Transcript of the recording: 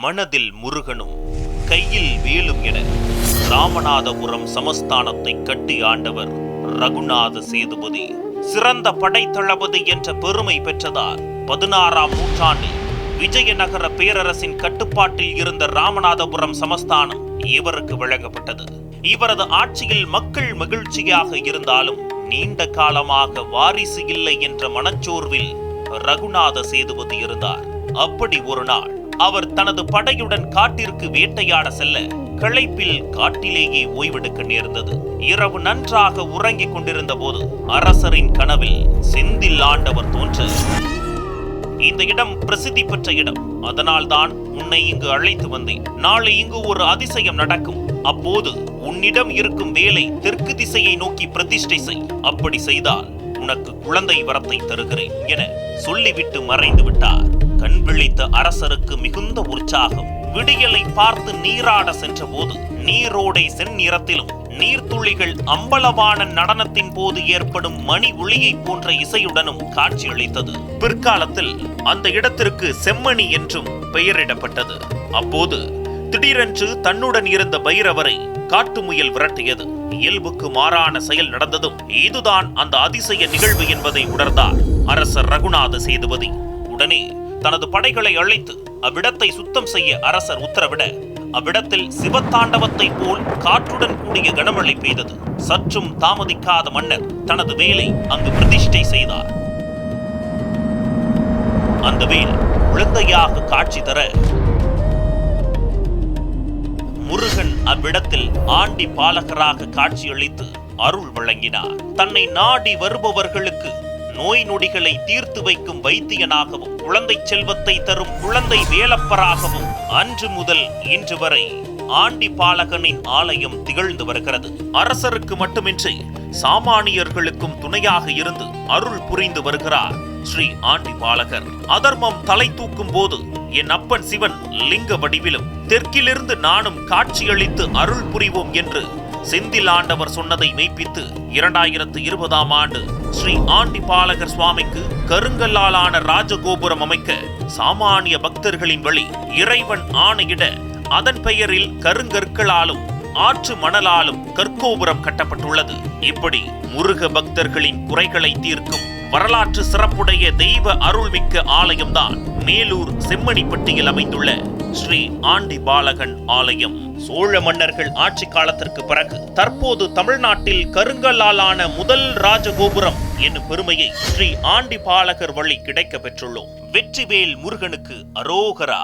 மனதில் முருகனும் கையில் வேலும் என ராமநாதபுரம் சமஸ்தானத்தை கட்டி ஆண்டவர் ரகுநாத சேதுபதி சிறந்த படைத்தளபதி என்ற பெருமை பெற்றதால் 16ஆம் நூற்றாண்டில் விஜயநகர பேரரசின் கட்டுப்பாட்டில் இருந்த ராமநாதபுரம் சமஸ்தானம் இவருக்கு வழங்கப்பட்டது. இவரது ஆட்சியில் மக்கள் மகிழ்ச்சியாக இருந்தாலும் நீண்ட காலமாக வாரிசு இல்லை என்ற மனச்சோர்வில் ரகுநாத சேதுபதி இருந்தார். அப்படி ஒரு நாள் அவர் தனது படையுடன் காட்டிற்கு வேட்டையாட செல்ல களைப்பில் காட்டிலேயே ஓய்வெடுக்க நேர்ந்தது. இரவு நன்றாக உறங்கிக் கொண்டிருந்த போது அரசரின் கனவில் செந்தில் ஆண்டவர் தோன்ற, இந்த இடம் பிரசித்தி பெற்ற இடம், அதனால் தான் உன்னை இங்கு அழைத்து வந்தேன். நாளை இங்கு ஒரு அதிசயம் நடக்கும். அப்போது உன்னிடம் இருக்கும் வேலை தெற்கு திசையை நோக்கி பிரதிஷ்டை செய். அப்படி செய்தால் உனக்கு குழந்தை வரத்தை தருகிறேன் என சொல்லிவிட்டு மறைந்து விட்டார். கண் விழித்த அரசருக்கு மிகுந்த உற்சாகம். விடியலை பார்த்து நீராட சென்ற போது நீரோடை செந்நிறத்திலும் நீர்த்துளிகள் அம்பலவான நடனத்தின் போது ஏற்படும் மணி ஒளியை போன்ற இசையுடனும் காட்சியளித்தது. பிற்காலத்தில் அந்த இடத்திற்கு செம்மணி என்றும் பெயரிடப்பட்டது. அப்போது திடீரென்று தன்னுடன் இருந்த பைரவரை காட்டு முயல் விரட்டியது. இயல்புக்கு மாறான செயல் நடந்ததும் இதுதான் அந்த அதிசய நிகழ்வு என்பதை உணர்ந்தார் அரசர் ரகுநாத சேதுபதி. உடனே தனது படைகளை அழைத்து அவ்விடத்தை சுத்தம் செய்ய அரசர் உத்தரவிட, அவ்விடத்தில் சிவத்தாண்டவத்தை போல் காற்றுடன் கூடிய கனமழை பெய்தது. சற்றும் தாமதிக்காத மன்னர் தனது வேலை அங்கு பிரதிஷ்டை செய்தார். அந்த வேல் குழந்தையாக காட்சி தர முருகன் அவ்விடத்தில் ஆண்டி பாலகராக காட்சியளித்து அருள் வழங்கினார். தன்னை நாடி வருபவர்களுக்கு நோய் நொடிகளை தீர்த்து வைக்கும் வைத்தியனாகவும் குழந்தை செல்வத்தை தரும் குழந்தை வேலப்பராகவும் அன்று முதல் இன்று வரை ஆண்டி பாலகனின் ஆலயம் திகழ்ந்து வருகிறது. அரசருக்கு மட்டுமின்றி சாமானியர்களுக்கும் துணையாக இருந்து அருள் புரிந்து வருகிறார் ஸ்ரீ ஆண்டி பாலகர். அதர்மம் தலை தூக்கும் போது என் அப்பன் சிவன் லிங்க வடிவிலும் தெற்கிலிருந்து நானும் காட்சியளித்து அருள் புரிவோம் என்று செந்தில் ஆண்டவர் சொன்னதை மெய்ப்பித்து 2020ஆம் ஆண்டு ஸ்ரீ ஆண்டி பாலகர் சுவாமிக்கு கருங்கல்லாலான ராஜகோபுரம் அமைக்க சாமானிய பக்தர்களின் வழி இறைவன் ஆணையிட அதன் பெயரில் கருங்கற்களாலும் ஆற்று மணலாலும் கற்கோபுரம் கட்டப்பட்டுள்ளது. இப்படி முருக பக்தர்களின் குறைகளை தீர்க்கும் வரலாற்று சிறப்புடைய தெய்வ அருள்மிக்க ஆலயம்தான் மேலூர் செம்மணிப்பட்டியில் அமைந்துள்ள ஸ்ரீ ஆண்டி பாலகன் ஆலயம். சோழ மன்னர்கள் ஆட்சி காலத்திற்கு பிறகு தற்போது தமிழ்நாட்டில் கருங்கல்லாலான முதல் ராஜகோபுரம் என்னும் பெருமையை ஸ்ரீ ஆண்டி பாலகர் வழி கிடைக்க பெற்றுள்ளோம். வெற்றிவேல் முருகனுக்கு அரோகரா.